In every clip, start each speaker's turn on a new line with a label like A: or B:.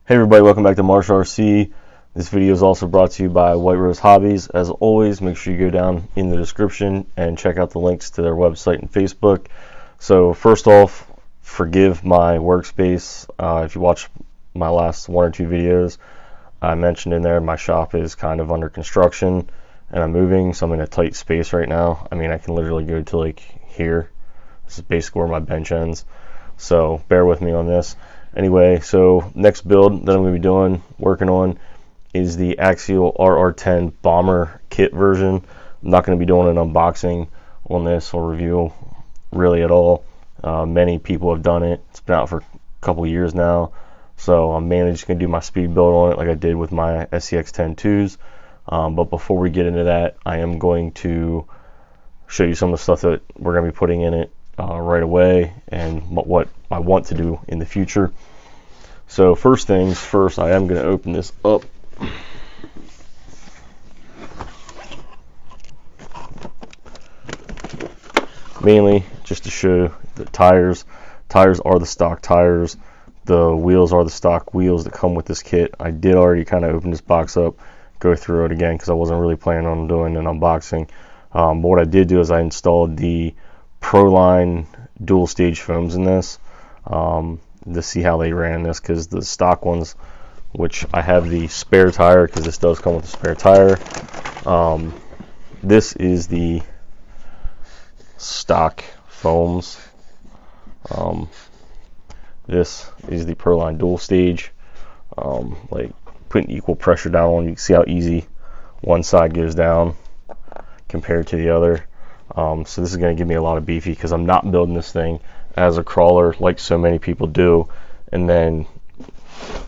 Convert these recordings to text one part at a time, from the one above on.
A: Hey everybody, welcome back to Marsh RC. This video is also brought to you by White Rose Hobbies. As always, make sure you go down in the description and check out the links to their website and Facebook. So first off, forgive my workspace. If you watch my last one or two videos, I mentioned in there my shop is kind of under construction and I'm moving, so I'm in a tight space right now. I mean, I can literally go to like here. This is basically where my bench ends. So bear with me on this. Anyway, so next build that I'm going to be working on, is the Axial RR10 Bomber kit version. I'm not going to be doing an unboxing on this or review really at all. Many people have done it. It's been out for a couple years now. So I'm mainly just going to do my speed build on it like I did with my SCX-10-2s. But before we get into that, I am going to show you some of the stuff that we're going to be putting in it right away and what I want to do in the future. So first things first, I am going to open this up. Mainly just to show the tires. Tires are the stock tires. The wheels are the stock wheels that come with this kit. I did already kind of open this box up, go through it again because I wasn't really planning on doing an unboxing. But what I did do is I installed the Proline dual stage foams in this to see how they ran this, because the stock ones, which I have the spare tire because this does come with a spare tire, this is the stock foams. This is the Proline dual stage. Like putting equal pressure down on, you can see how easy one side goes down compared to the other. So this is going to give me a lot of beefy because I'm not building this thing as a crawler like so many people do, and then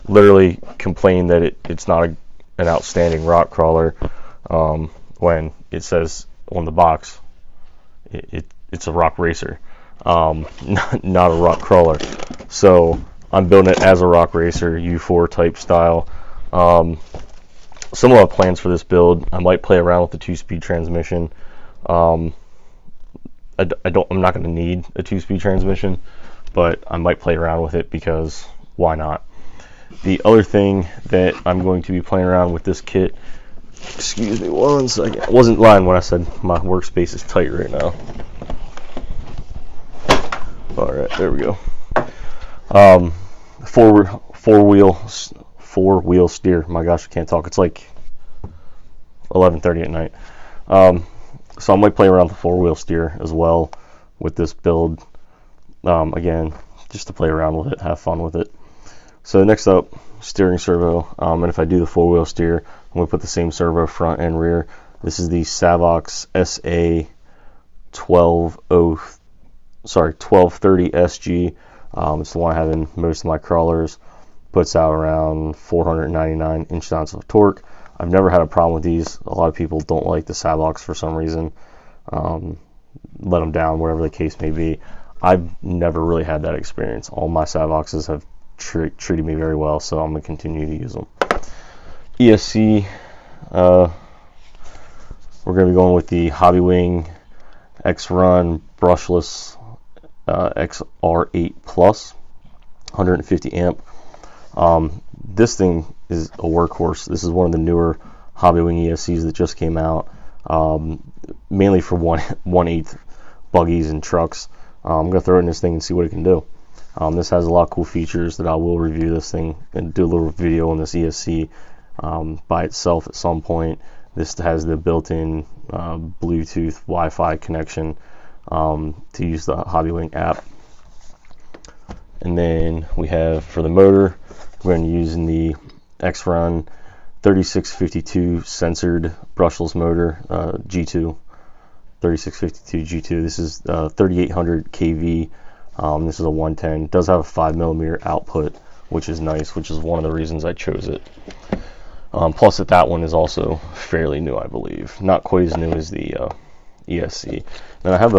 A: literally complain that it's not an outstanding rock crawler when it says on the box it's a rock racer, not a rock crawler. So I'm building it as a rock racer, U4 type style. Some of the plans for this build, I might play around with the 2-speed transmission. I'm not going to need a 2-speed transmission, but I might play around with it because why not? The other thing that I'm going to be playing around with this kit, excuse me one second, I wasn't lying when I said my workspace is tight right now. Alright, there we go. Four wheel steer. My gosh, I can't talk. It's like 11:30 at night. So I might play around with the 4-wheel steer as well with this build. Again, just to play around with it, have fun with it. So next up, steering servo. And if I do the 4-wheel steer, I'm going to put the same servo front and rear. This is the Savox SA 1230 SG. It's the one I have in most of my crawlers. Puts out around 499 inch-ounce of torque. I've never had a problem with these. A lot of people don't like the Savox for some reason. Let them down, whatever the case may be. I've never really had that experience. All my Savoxes have treated me very well, so I'm going to continue to use them. ESC, we're going to be going with the Hobby Wing X-Run brushless XR8 Plus, 150 amp. This thing is a workhorse. This is one of the newer Hobby Wing ESCs that just came out, mainly for 1/8 buggies and trucks. I'm going to throw it in this thing and see what it can do. This has a lot of cool features that I will review this thing and do a little video on this ESC by itself at some point. This has the built-in Bluetooth Wi-Fi connection to use the Hobby Wing app. And then we have, for the motor, we're going to be using the X-Run 3652 censored brushless motor, G2, 3652 G2. This is 3800 kV. This is a 110. It does have a 5mm output, which is nice, which is one of the reasons I chose it. Plus that one is also fairly new, I believe. Not quite as new as the ESC. Then I have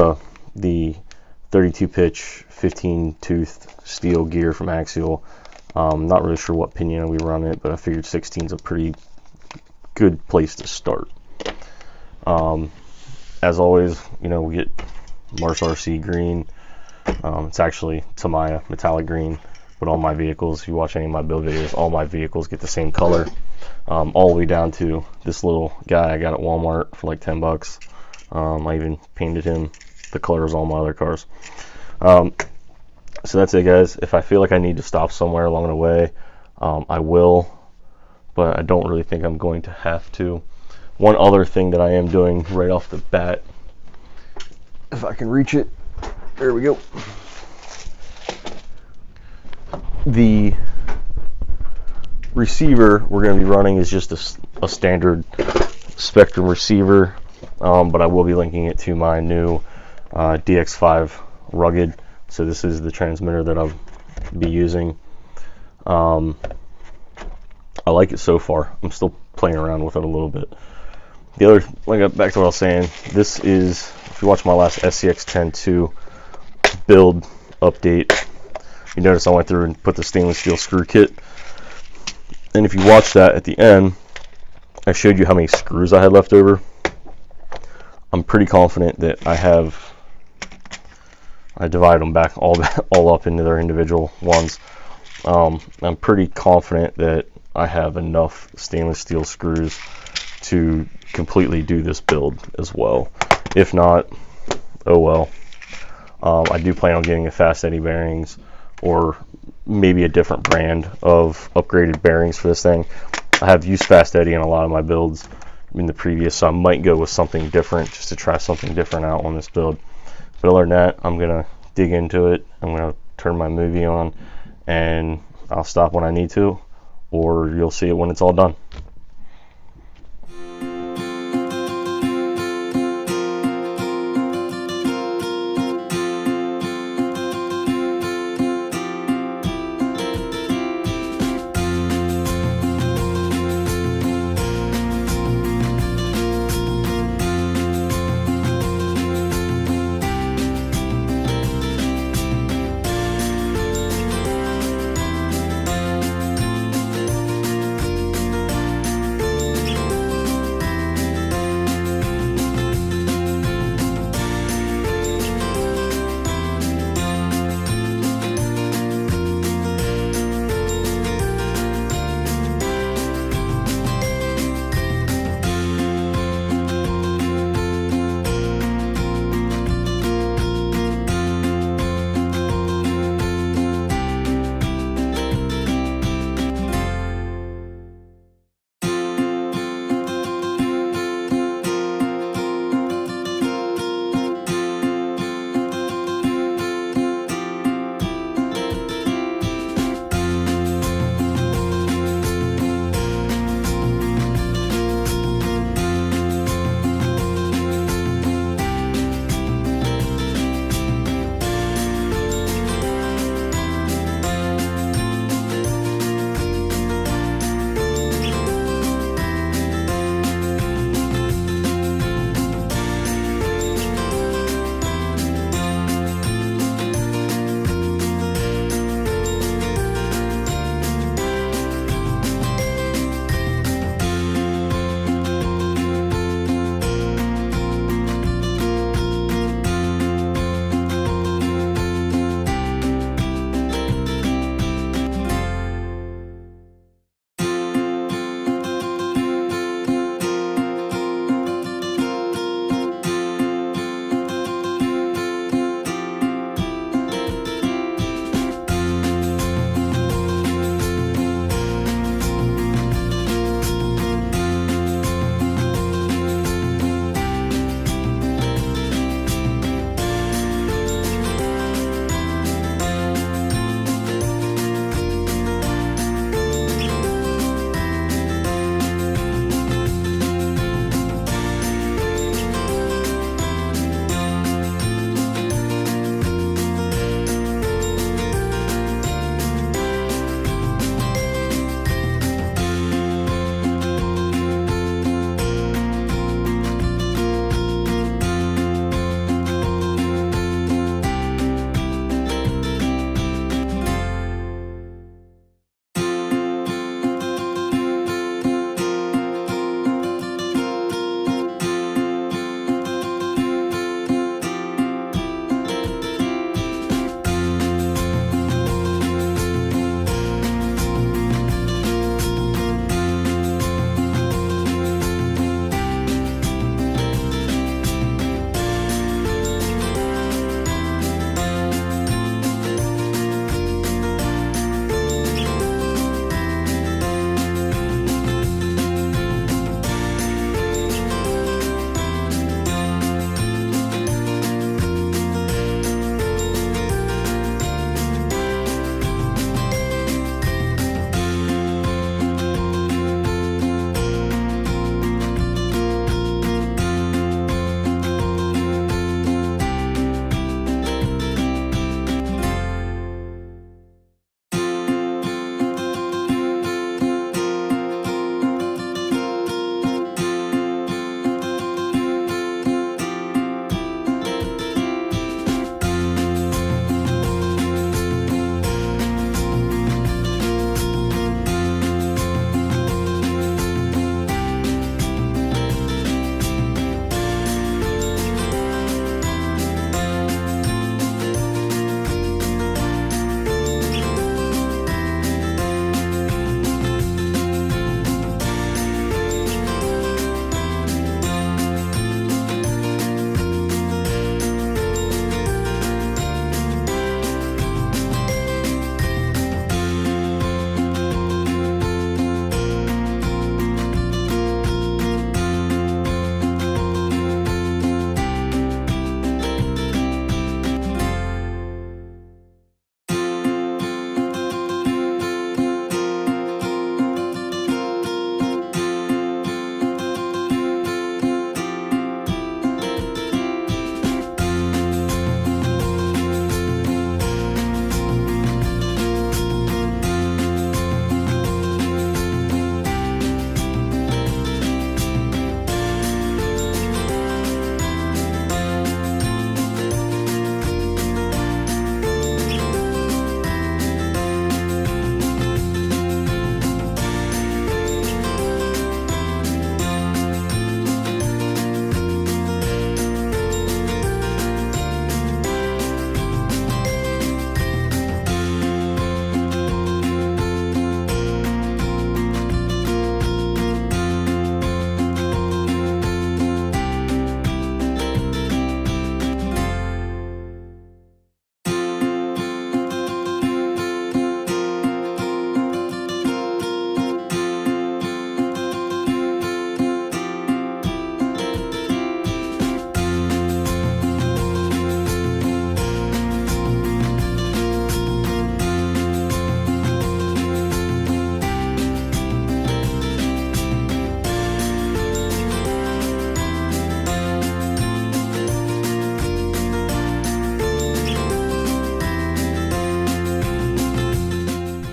A: the 32 pitch 15 tooth steel gear from Axial. Not really sure what pinion we run it, but I figured 16 is a pretty good place to start. As always, you know, we get Marsh RC green. It's actually Tamiya metallic green. But all my vehicles, if you watch any of my build videos, all my vehicles get the same color, all the way down to this little guy I got at Walmart for like 10 bucks. I even painted him the colors of all my other cars. So that's it, guys. If I feel like I need to stop somewhere along the way, I will, but I don't really think I'm going to have to. One other thing that I am doing right off the bat, if I can reach it, there we go. The receiver we're going to be running is just a standard Spectrum receiver, but I will be linking it to my new DX5 Rugged. So this is the transmitter that I'll be using. I like it so far. I'm still playing around with it a little bit. The other, back to what I was saying, this is, if you watch my last SCX-10-2 build update, you notice I went through and put the stainless steel screw kit. And if you watch that at the end, I showed you how many screws I had left over. I'm pretty confident that I divided them back all up into their individual ones. I'm pretty confident that I have enough stainless steel screws to completely do this build as well. If not, oh well. I do plan on getting a fast eddy bearings, or maybe a different brand of upgraded bearings for this thing. I have used fast eddy in a lot of my builds in the previous, so I might go with something different just to try something different out on this build. But other than that, I'm gonna dig into it. I'm gonna turn my movie on, and I'll stop when I need to, or you'll see it when it's all done.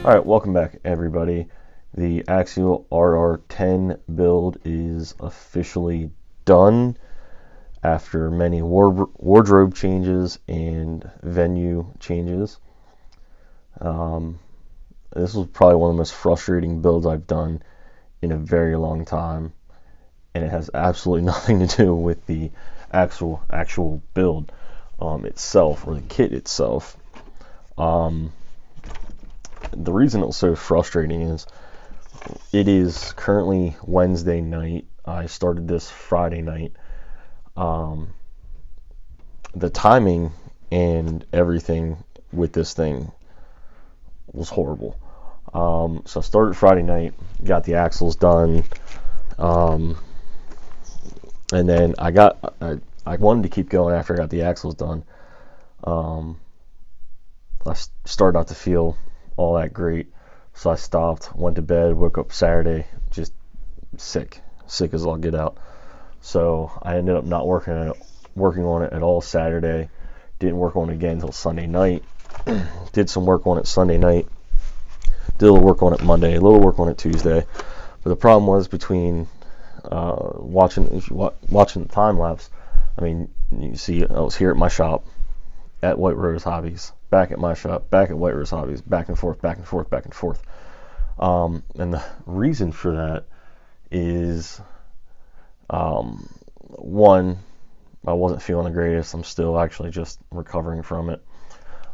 A: Alright, welcome back everybody. The Axial RR10 build is officially done after many wardrobe changes and venue changes. This was probably one of the most frustrating builds I've done in a very long time, and it has absolutely nothing to do with the actual build itself, or the kit itself. The reason it was so frustrating is it is currently Wednesday night. I started this Friday night. The timing and everything with this thing was horrible. So I started Friday night, got the axles done, and then I wanted to keep going after I got the axles done. I started not to feel all that great, so I stopped, went to bed, woke up Saturday just sick as all get out. So I ended up not working on it at all Saturday. Didn't work on it again until Sunday night. Did some work on it Sunday night. Did a little work on it Monday, a little work on it Tuesday. But the problem was between watching the time lapse. I mean, you see, I was here at my shop at White Rose Hobbies, back at my shop, back at White Rose Hobbies, back and forth. And the reason for that is, one, I wasn't feeling the greatest. I'm still actually just recovering from it.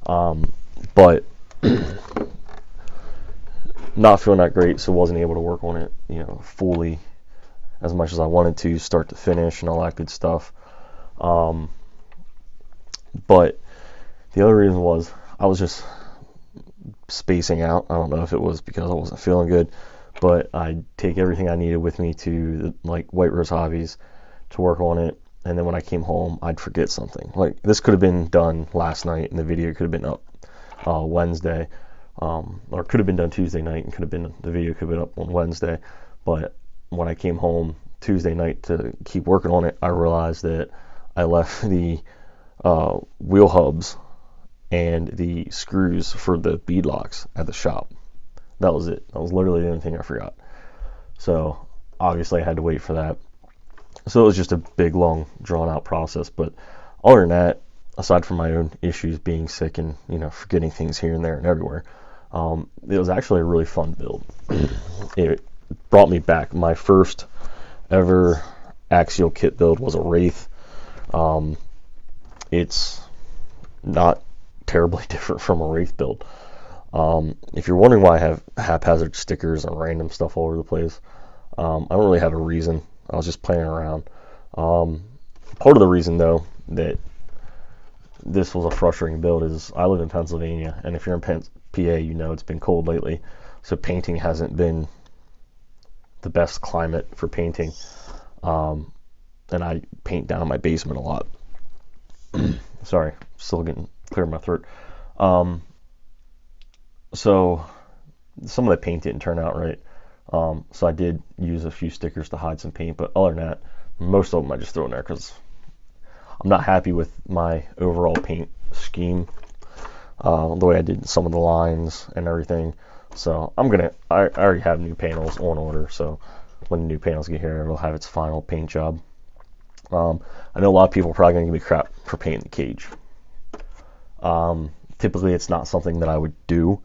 A: But not feeling that great, so wasn't able to work on it, fully as much as I wanted to, start to finish and all that good stuff. But the other reason was I was just spacing out. I don't know if it was because I wasn't feeling good, but I'd take everything I needed with me to White Rose Hobbies to work on it, and then when I came home, I'd forget something. Like, this could have been done last night, and the video could have been up Wednesday, or could have been done Tuesday night, and the video could have been up on Wednesday. But when I came home Tuesday night to keep working on it, I realized that I left the wheel hubs and the screws for the bead locks at the shop. That was it. That was literally the only thing I forgot. So obviously I had to wait for that. So it was just a big, long, drawn out process. But other than that, aside from my own issues, being sick and forgetting things here and there and everywhere, it was actually a really fun build. It brought me back. My first ever Axial kit build was a Wraith. It's not terribly different from a Wraith build. If you're wondering why I have haphazard stickers and random stuff all over the place, I don't really have a reason. I was just playing around. Part of the reason, though, that this was a frustrating build is I live in Pennsylvania, and if you're in PA, it's been cold lately, so painting hasn't been the best climate for painting, and I paint down in my basement a lot. Sorry, still getting clear in my throat. So some of the paint didn't turn out right. So I did use a few stickers to hide some paint, but other than that, most of them I just throw in there because I'm not happy with my overall paint scheme, the way I did some of the lines and everything. So I already have new panels on order, so when the new panels get here, it'll have its final paint job. I know a lot of people are probably going to give me crap for painting the cage. Typically it's not something that I would do.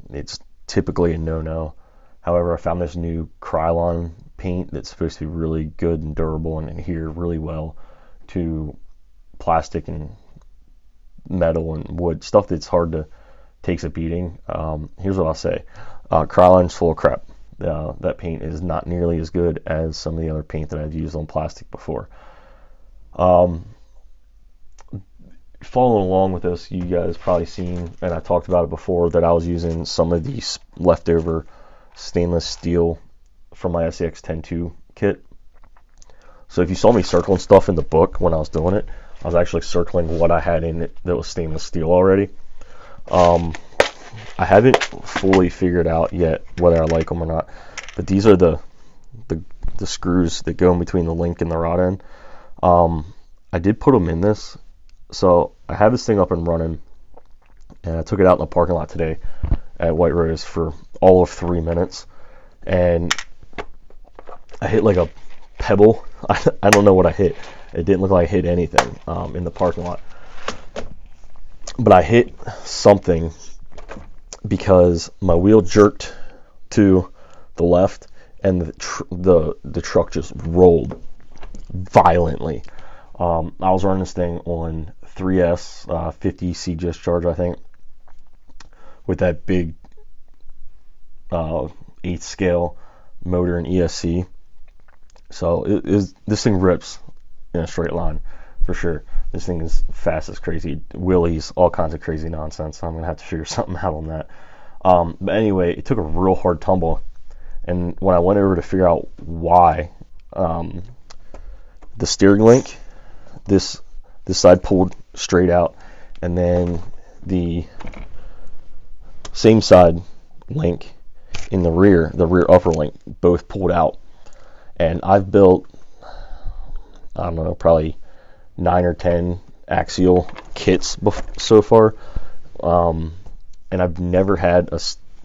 A: It's typically a no-no. However, I found this new Krylon paint that's supposed to be really good and durable and adhere really well to plastic and metal and wood, stuff that's hard to takes a beating. Here's what I'll say. Krylon's full of crap. That paint is not nearly as good as some of the other paint that I've used on plastic before. Following along with this, you guys probably seen, and I talked about it before, that I was using some of these leftover stainless steel from my SEX-10-2 kit. So if you saw me circling stuff in the book when I was doing it, I was actually circling what I had in it that was stainless steel already. I haven't fully figured out yet whether I like them or not, but these are the screws that go in between the link and the rod end. I did put them in this, so I have this thing up and running, and I took it out in the parking lot today, at White Rose for all of 3 minutes, and I hit like a pebble. I don't know what I hit. It didn't look like I hit anything in the parking lot, but I hit something because my wheel jerked to the left, and the truck just rolled violently. I was running this thing on 3S 50 CGS charge, I think, with that big 8th scale motor and ESC. So this thing rips in a straight line for sure. This thing is fast as crazy, wheelies, all kinds of crazy nonsense. So I'm gonna have to figure something out on that. But anyway, it took a real hard tumble, and when I went over to figure out why, the steering link, this side pulled straight out, and then the same side link in the rear upper link, both pulled out. And I've built, I don't know, probably 9 or 10 Axial kits so far, and I've never had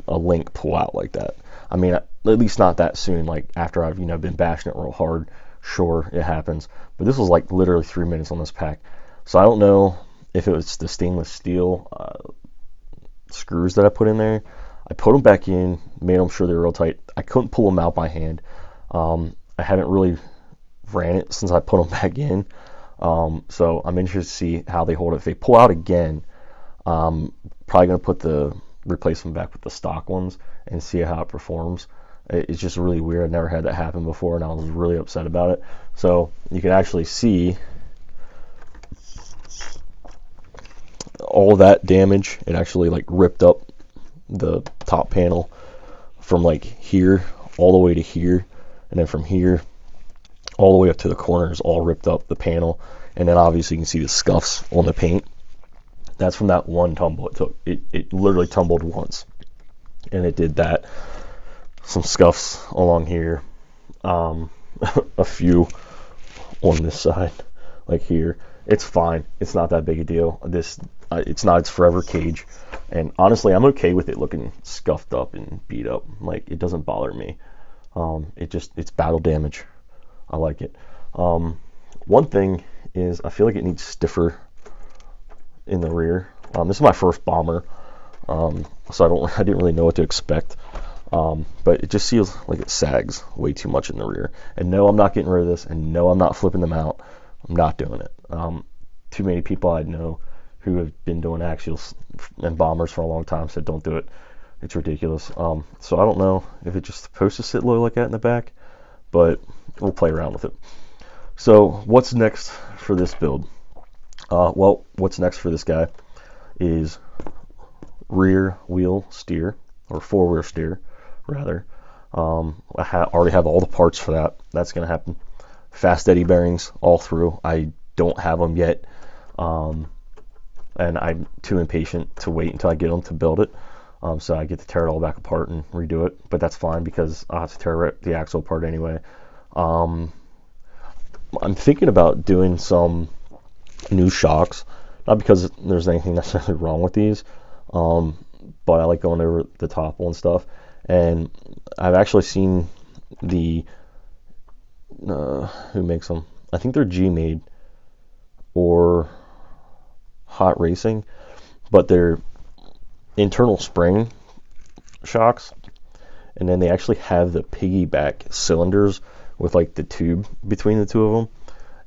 A: a link pull out like that. I mean, at least not that soon. Like after I've been bashing it real hard, sure, it happens. But this was like literally 3 minutes on this pack, so I don't know if it was the stainless steel screws that I put in there. I put them back in, made them sure they're real tight. I couldn't pull them out by hand. I haven't really ran it since I put them back in, so I'm interested to see how they hold it. If they pull out again, probably going to replace them back with the stock ones and see how it performs. It's just really weird. I've never had that happen before, and I was really upset about it. So you can actually see all that damage. It actually like ripped up the top panel from like here all the way to here, and then from here all the way up to the corners, all ripped up the panel. And then obviously you can see the scuffs on the paint. That's from that one tumble it took. It literally tumbled once, and it did that. Some scuffs along here, a few on this side, like here. It's fine. It's not that big a deal. It's not its forever cage, and honestly, I'm okay with it looking scuffed up and beat up. Like, it doesn't bother me. It's battle damage. I like it. One thing is, I feel like it needs stiffer in the rear. This is my first Bomber, so I didn't really know what to expect. But it just feels like it sags way too much in the rear. And no, I'm not getting rid of this, and no, I'm not flipping them out. I'm not doing it. Too many people I know who have been doing Axials and Bombers for a long time said don't do it. It's ridiculous. So I don't know if it's just supposed to sit low like that in the back, but we'll play around with it. So what's next for this build? Well, what's next for this guy is rear wheel steer, or four-wheel steer, rather. I already have all the parts for that. That's going to happen. Fast eddy bearings all through. I don't have them yet, and I'm too impatient to wait until I get them to build it. So I get to tear it all back apart and redo it, but that's fine because I'll have to tear the axle apart anyway. I'm thinking about doing some new shocks, not because there's anything necessarily wrong with these, but I like going over the top on stuff. And I've actually seen the who makes them? I think they're G-Made or Hot Racing, but they're internal spring shocks, and then they actually have the piggyback cylinders with like the tube between the two of them.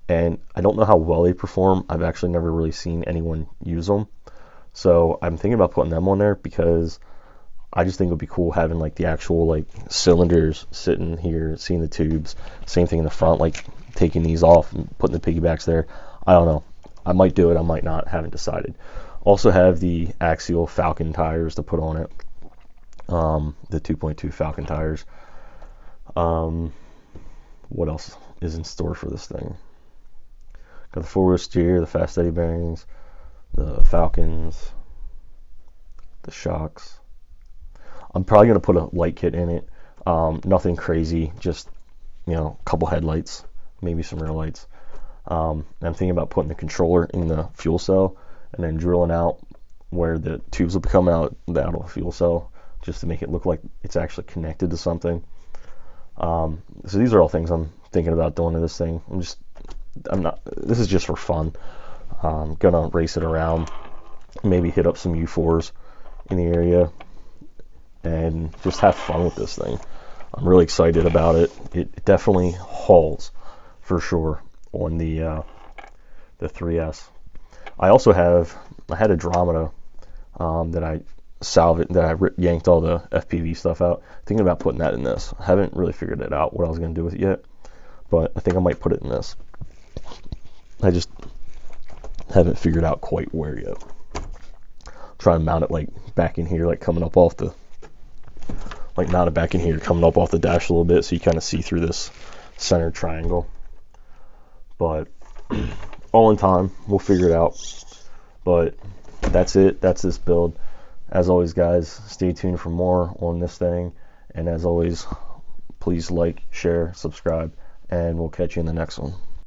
A: And I don't know how well they perform. I've actually never really seen anyone use them, so I'm thinking about putting them on there because I just think it would be cool having like the actual like cylinders sitting here, seeing the tubes. Same thing in the front, like taking these off and putting the piggybacks there. I don't know. I might do it. I might not. Haven't decided. Also have the Axial Falcon tires to put on it. The 2.2 Falcon tires. What else is in store for this thing? Got the four-wheel steer, the fast eddy bearings, the Falcons, the shocks. I'm probably going to put a light kit in it. Nothing crazy, just, a couple headlights, maybe some rear lights. I'm thinking about putting the controller in the fuel cell and then drilling out where the tubes will be coming out of the fuel cell
B: just to make it look like it's actually connected to something. So these are all things I'm thinking about doing to this thing. This is just for fun. I'm gonna race it around, maybe hit up some U4s in the area, and just have fun with this thing. I'm really excited about it. It definitely hauls for sure on the 3S. I had a Dromeda that I yanked all the FPV stuff out. Thinking about putting that in this. I haven't really figured it out what I was going to do with it yet, but I think I might put it in this. I just haven't figured out quite where yet. Try to mount it like back in here, like coming up off the, like mount it back in here, coming up off the dash a little bit, so you kind of see through this center triangle. But all in time, we'll figure it out. But that's it. That's this build. As always, guys, stay tuned for more on this thing. And as always, please like, share, subscribe, and we'll catch you in the next one.